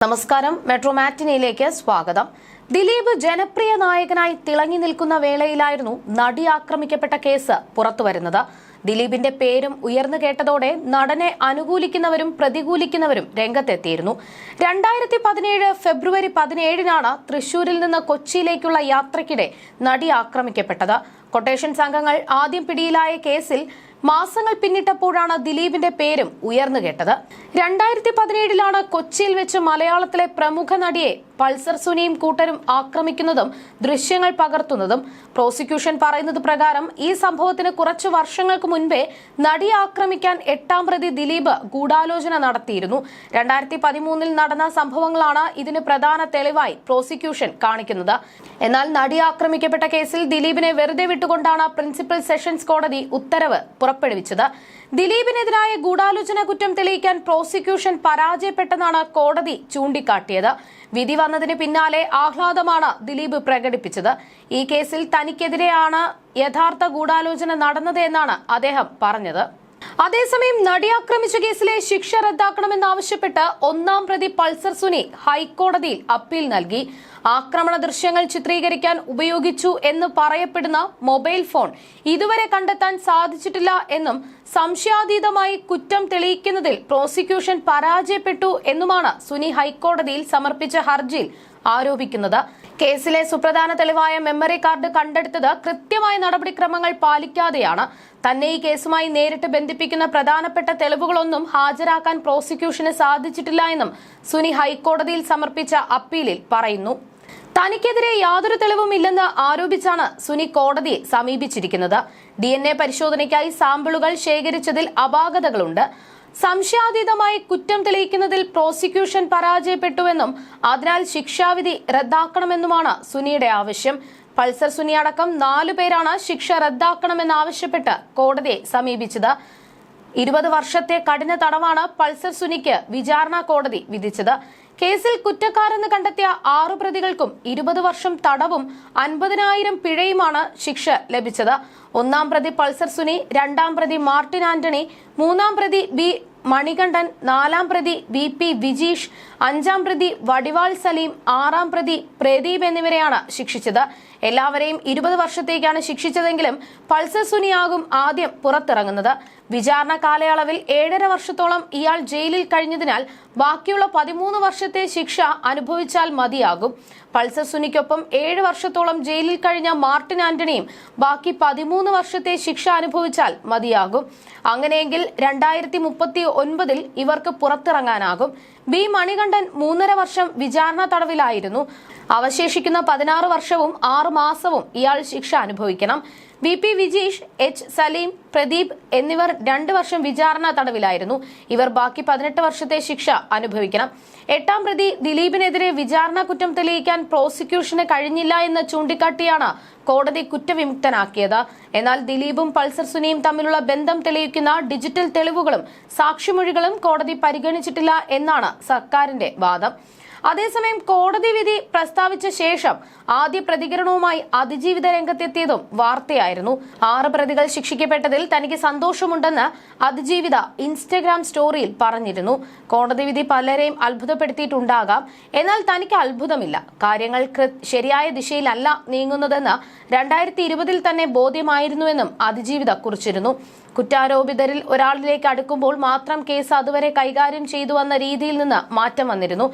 നമസ്കാരം. മെട്രോ മാറ്റിനിയിലേക്ക് സ്വാഗതം. ദിലീപ് ജനപ്രിയ നായകനായി തിളങ്ങി നിൽക്കുന്ന വേളയിലായിരുന്നു നടി ആക്രമിക്കപ്പെട്ട കേസ് പുറത്തുവരുന്നത്. ദിലീപിന്റെ പേരും ഉയർന്നു കേട്ടതോടെ നടനെ അനുകൂലിക്കുന്നവരും പ്രതികൂലിക്കുന്നവരും രംഗത്തെത്തിയിരുന്നു. 2017 ഫെബ്രുവരി 17 തൃശൂരിൽ നിന്ന് കൊച്ചിയിലേക്കുള്ള യാത്രയ്ക്കിടെ നടി ആക്രമിക്കപ്പെട്ടത്. കൊട്ടേഷൻ സംഘങ്ങൾ ആദ്യം പിടിയിലായ കേസിൽ മാസങ്ങൾ പിന്നിട്ടപ്പോഴാണ് ദിലീപിന്റെ പേരും ഉയർന്നു കേട്ടത്. 2017 കൊച്ചിയിൽ വെച്ച് മലയാളത്തിലെ പ്രമുഖ നടിയെ പൾസർ സുനിയും കൂട്ടരും ആക്രമിക്കുന്നതും ദൃശ്യങ്ങൾ പകർത്തുന്നതും. പ്രോസിക്യൂഷൻ പറയുന്നത് പ്രകാരം ഈ സംഭവത്തിന് കുറച്ചു വർഷങ്ങൾക്ക് മുൻപേ നടിയെ ആക്രമിക്കാൻ 8ാം പ്രതി ദിലീപ് ഗൂഢാലോചന നടത്തിയിരുന്നു. 2013 നടന്ന സംഭവങ്ങളാണ് ഇതിന് പ്രധാന തെളിവായി പ്രോസിക്യൂഷൻ കാണിക്കുന്നത്. എന്നാൽ നടി ആക്രമിക്കപ്പെട്ട കേസിൽ ദിലീപിനെ വെറുതെ വിട്ടുകൊണ്ടാണ് പ്രിൻസിപ്പൽ സെഷൻസ് കോടതി ഉത്തരവ് പുറപ്പെടുവിച്ചത്. ദിലീപിനെതിരായ ഗൂഢാലോചന കുറ്റം തെളിയിക്കാൻ പ്രോസിക്യൂഷൻ പരാജയപ്പെട്ടെന്നാണ് കോടതി ചൂണ്ടിക്കാട്ടിയത്. വിധി വന്നതിന് പിന്നാലെ ആഹ്ലാദമാണ് ദിലീപ് പ്രകടിപ്പിച്ചത്. ഈ കേസിൽ തനിക്കെതിരെയാണ് യഥാർത്ഥ ഗൂഢാലോചന നടന്നത് എന്നാണ് അദ്ദേഹം പറഞ്ഞത്. അതേസമയം നടി ആക്രമിച്ച കേസിലെ ശിക്ഷ റദ്ദാക്കണമെന്നാവശ്യപ്പെട്ട് 1ാം പ്രതി പൾസർ സുനി ഹൈക്കോടതിയിൽ അപ്പീൽ നൽകി. ആക്രമണ ദൃശ്യങ്ങൾ ചിത്രീകരിക്കാൻ ഉപയോഗിച്ചു എന്ന് പറയപ്പെടുന്ന മൊബൈൽ ഫോൺ ഇതുവരെ കണ്ടെത്താൻ സാധിച്ചിട്ടില്ല എന്നും സംശയാതീതമായി കുറ്റം തെളിയിക്കുന്നതിൽ പ്രോസിക്യൂഷൻ പരാജയപ്പെട്ടു എന്നുമാണ് സുനി ഹൈക്കോടതിയിൽ സമർപ്പിച്ച ഹർജിയിൽ ആരോപിക്കുന്നത്. കേസിലെ സുപ്രധാന തെളിവായ മെമ്മറി കാർഡ് കണ്ടെടുത്തത് കൃത്യമായ നടപടിക്രമങ്ങൾ പാലിക്കാതെയാണ്. തന്നെ ഈ കേസുമായി നേരിട്ട് ബന്ധിപ്പിക്കുന്ന പ്രധാനപ്പെട്ട തെളിവുകളൊന്നും ഹാജരാക്കാൻ പ്രോസിക്യൂഷന് സാധിച്ചിട്ടില്ല എന്നും സുനി ഹൈക്കോടതിയിൽ സമർപ്പിച്ച അപ്പീലിൽ പറയുന്നു. തനിക്കെതിരെ യാതൊരു തെളിവും ഇല്ലെന്ന് ആരോപിച്ചാണ് സുനി കോടതിയെ സമീപിച്ചിരിക്കുന്നത്. DNA പരിശോധനയ്ക്കായി സാമ്പിളുകൾ ശേഖരിച്ചതിൽ അപാകതകളുണ്ട്. സംശയാതീതമായി കുറ്റം തെളിയിക്കുന്നതിൽ പ്രോസിക്യൂഷൻ പരാജയപ്പെട്ടുവെന്നും അതിനാൽ ശിക്ഷാവിധി റദ്ദാക്കണമെന്നുമാണ് സുനിയുടെ ആവശ്യം. പൾസർ സുനി അടക്കം 4 പേരാണ് ശിക്ഷ റദ്ദാക്കണമെന്നാവശ്യപ്പെട്ട് കോടതിയെ സമീപിച്ചത്. 20 വർഷത്തെ കഠിന തടവാണ് പൾസർ സുനിക്ക് വിചാരണ കോടതി വിധിച്ചത്. കേസിൽ കുറ്റക്കാരെന്ന് കണ്ടെത്തിയ 6 പ്രതികൾക്കും 20 വർഷം തടവും 50,000 പിഴയുമാണ് ശിക്ഷ ലഭിച്ചത്. 1ാം പ്രതി പൾസർ സുനി, 2ാം പ്രതി മാർട്ടിൻ ആന്റണി, 3ാം പ്രതി ബി മണികണ്ഠൻ, 4ാം പ്രതി VP വിജീഷ്, 5ാം പ്രതി വടിവാൾ സലീം, 6ാം പ്രതി പ്രദീപ് എന്നിവരെയാണ് ശിക്ഷിച്ചത്. എല്ലാവരെയും 20 വർഷത്തേക്കാണ് ശിക്ഷിച്ചതെങ്കിലും പൾസർ സുനിയാകും ആദ്യം പുറത്തിറങ്ങുന്നത്. വിചാരണ കാലയളവിൽ 7.5 വർഷത്തോളം ഇയാൾ ജയിലിൽ കഴിഞ്ഞതിനാൽ ബാക്കിയുള്ള 13 വർഷത്തെ ശിക്ഷ അനുഭവിച്ചാൽ മതിയാകും. പൾസർ സുനിക്കൊപ്പം 7 വർഷത്തോളം ജയിലിൽ കഴിഞ്ഞ മാർട്ടിൻ ആന്റണിയും ബാക്കി 13 വർഷത്തെ ശിക്ഷ അനുഭവിച്ചാൽ മതിയാകും. അങ്ങനെയെങ്കിൽ 2039 ഇവർക്ക് പുറത്തിറങ്ങാനാകും. ബി മണികണ്ഠൻ 3.5 വർഷം വിചാരണ തടവിലായിരുന്നു. അവശേഷിക്കുന്ന 16 വർഷവും 6 മാസവും ഇയാൾ ശിക്ഷ അനുഭവിക്കണം. VP വിജീഷ്, H സലീം, പ്രദീപ് എന്നിവർ 2 വർഷം വിചാരണ തടവിലായിരുന്നു. ഇവർ ബാക്കി 18 വർഷത്തെ ശിക്ഷ അനുഭവിക്കണം. 8ാം പ്രതി ദിലീപിനെതിരെ വിചാരണ കുറ്റം തെളിയിക്കാൻ പ്രോസിക്യൂഷന് കഴിഞ്ഞില്ല എന്ന് ചൂണ്ടിക്കാട്ടിയാണ് കോടതി കുറ്റവിമുക്തനാക്കിയത്. എന്നാൽ ദിലീപും പൾസർ സുനിയും തമ്മിലുള്ള ബന്ധം തെളിയിക്കുന്ന ഡിജിറ്റൽ തെളിവുകളും സാക്ഷിമൊഴികളും കോടതി പരിഗണിച്ചിട്ടില്ല എന്നാണ് സർക്കാരിന്റെ വാദം. അതേസമയം കോടതി വിധി പ്രസ്താവിച്ച ശേഷം ആദ്യ പ്രതികരണവുമായി അതിജീവിത രംഗത്തെത്തിയതും വാർത്തയായിരുന്നു. 6 പ്രതികൾ ശിക്ഷിക്കപ്പെട്ടതിൽ തനിക്ക് സന്തോഷമുണ്ടെന്ന് അതിജീവിത ഇൻസ്റ്റഗ്രാം സ്റ്റോറിയിൽ പറഞ്ഞിരുന്നു. കോടതി വിധി പലരെയും അത്ഭുതപ്പെടുത്തിയിട്ടുണ്ടാകാം. എന്നാൽ തനിക്ക് അത്ഭുതമില്ല. കാര്യങ്ങൾ ശരിയായ ദിശയിലല്ല നീങ്ങുന്നതെന്ന് 2020 തന്നെ ബോധ്യമായിരുന്നുവെന്നും അതിജീവിത കുറിച്ചിരുന്നു. കുറ്റാരോപിതരിൽ ഒരാളിലേക്ക് അടുക്കുമ്പോൾ മാത്രം കേസ് അതുവരെ കൈകാര്യം ചെയ്തു വന്ന രീതിയിൽ നിന്ന് മാറ്റം വന്നിരുന്നു.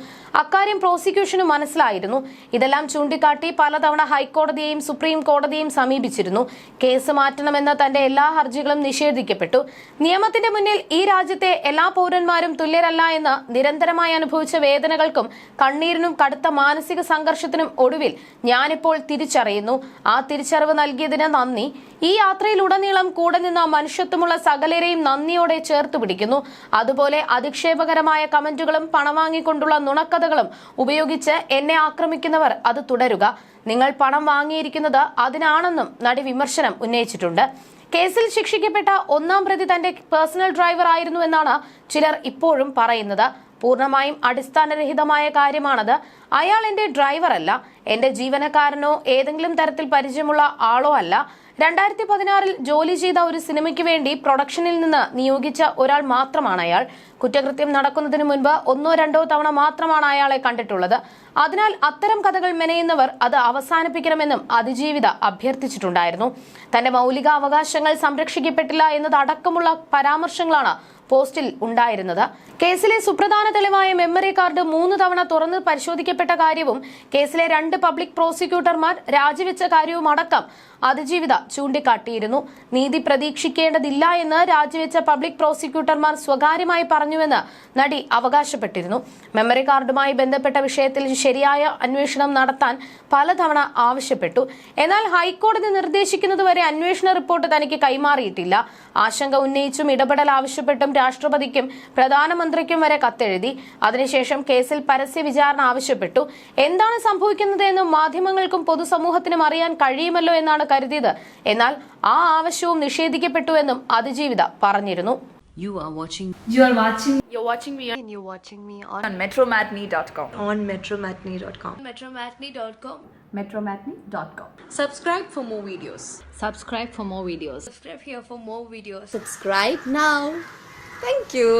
അക്കാര്യം പ്രോസിക്യൂഷന് മനസ്സിലായിരുന്നു. ഇതെല്ലാം ചൂണ്ടിക്കാട്ടി പലതവണ ഹൈക്കോടതിയെയും സുപ്രീം കോടതിയെയും സമീപിച്ചിരുന്നു. കേസ് മാറ്റണമെന്ന തന്റെ എല്ലാ ഹർജികളും നിഷേധിക്കപ്പെട്ടു. നിയമത്തിന്റെ മുന്നിൽ ഈ രാജ്യത്തെ എല്ലാ പൗരന്മാരും തുല്യരല്ല എന്ന് നിരന്തരമായി അനുഭവിച്ച വേദനകൾക്കും കണ്ണീരിനും കടുത്ത മാനസിക സംഘർഷത്തിനും ഒടുവിൽ ഞാനിപ്പോൾ തിരിച്ചറിയുന്നു. ആ തിരിച്ചറിവ് നൽകിയതിന് നന്ദി. ഈ യാത്രയിലുടനീളം കൂടെ നിന്ന മനുഷ്യത്വമുള്ള സകലരെയും നന്ദിയോടെ ചേർത്ത് പിടിക്കുന്നു. അതുപോലെ അധിക്ഷേപകരമായ കമന്റുകളും പണം വാങ്ങിക്കൊണ്ടുള്ള നുണക്കഥകളും ഉപയോഗിച്ച് എന്നെ ആക്രമിക്കുന്നവർ അത് തുടരുക. നിങ്ങൾ പണം വാങ്ങിയിരിക്കുന്നത് അതിനാണെന്നും നടി വിമർശനം ഉന്നയിച്ചിട്ടുണ്ട്. കേസിൽ ശിക്ഷിക്കപ്പെട്ട 1ാം പ്രതി തന്റെ പേഴ്സണൽ ഡ്രൈവർ ആയിരുന്നുവെന്നാണ് ചിലർ ഇപ്പോഴും പറയുന്നത്. പൂർണ്ണമായും അടിസ്ഥാനരഹിതമായ കാര്യമാണത്. അയാൾ എന്റെ ഡ്രൈവർ അല്ല, എന്റെ ജീവനക്കാരനോ ഏതെങ്കിലും തരത്തിൽ പരിചയമുള്ള ആളോ അല്ല. 2016 ജോലി ചെയ്ത ഒരു സിനിമയ്ക്ക് വേണ്ടി പ്രൊഡക്ഷനിൽ നിന്ന് നിയോഗിച്ച ഒരാൾ മാത്രമാണ് അയാൾ. കുറ്റകൃത്യം നടക്കുന്നതിന് മുൻപ് 1-2 തവണ മാത്രമാണ് അയാളെ കണ്ടിട്ടുള്ളത്. അതിനാൽ അത്തരം കഥകൾ മെനയുന്നവർ അത് അവസാനിപ്പിക്കണമെന്നും അതിജീവിത അഭ്യർത്ഥിച്ചിട്ടുണ്ടായിരുന്നു. തന്റെ മൗലിക അവകാശങ്ങൾ സംരക്ഷിക്കപ്പെട്ടില്ല എന്നതടക്കമുള്ള പരാമർശങ്ങളാണ് പോസ്റ്റിൽ ഉണ്ടായിരുന്നത്. കേസിലെ സുപ്രധാന തെളിവായ മെമ്മറി കാർഡ് 3 തവണ തുറന്ന് പരിശോധിക്കപ്പെട്ട കാര്യവും കേസിലെ 2 പബ്ലിക് പ്രോസിക്യൂട്ടർമാർ രാജിവെച്ച കാര്യവും അടക്കം അതിജീവിത ചൂണ്ടിക്കാട്ടിയിരുന്നു. നീതി പ്രതീക്ഷിക്കേണ്ടതില്ല എന്ന് രാജിവെച്ച പബ്ലിക് പ്രോസിക്യൂട്ടർമാർ സ്വകാര്യമായി പറഞ്ഞുവെന്ന് നടി അവകാശപ്പെട്ടിരുന്നു. മെമ്മറി കാർഡുമായി ബന്ധപ്പെട്ട വിഷയത്തിൽ ശരിയായ അന്വേഷണം നടത്താൻ പലതവണ ആവശ്യപ്പെട്ടു. എന്നാൽ ഹൈക്കോടതി നിർദ്ദേശിക്കുന്നതുവരെ അന്വേഷണ റിപ്പോർട്ട് തനിക്ക് കൈമാറിയിട്ടില്ല. ആശങ്ക ഉന്നയിച്ചും ഇടപെടൽ ആവശ്യപ്പെട്ടും രാഷ്ട്രപതിക്കും പ്രധാനമന്ത്രിക്കും വരെ കത്തെഴുതി. അതിനുശേഷം കേസിൽ പരസ്യ വിചാരണ ആവശ്യപ്പെട്ടു. എന്താണ് സംഭവിക്കുന്നത് എന്ന് മാധ്യമങ്ങൾക്കും പൊതുസമൂഹത്തിനും അറിയാൻ കഴിയുമല്ലോ എന്നാണ് കരുതിയത്. എന്നാൽ ആ ആവശ്യവും നിഷേധിക്കപ്പെട്ടുവെന്നും അതിജീവിത പറഞ്ഞിരുന്നു. You're watching me on metromatney.com. on metromatney.com. metromatney.com. Subscribe for more videos. Subscribe for more videos. Subscribe here for more videos. Subscribe now. Thank you.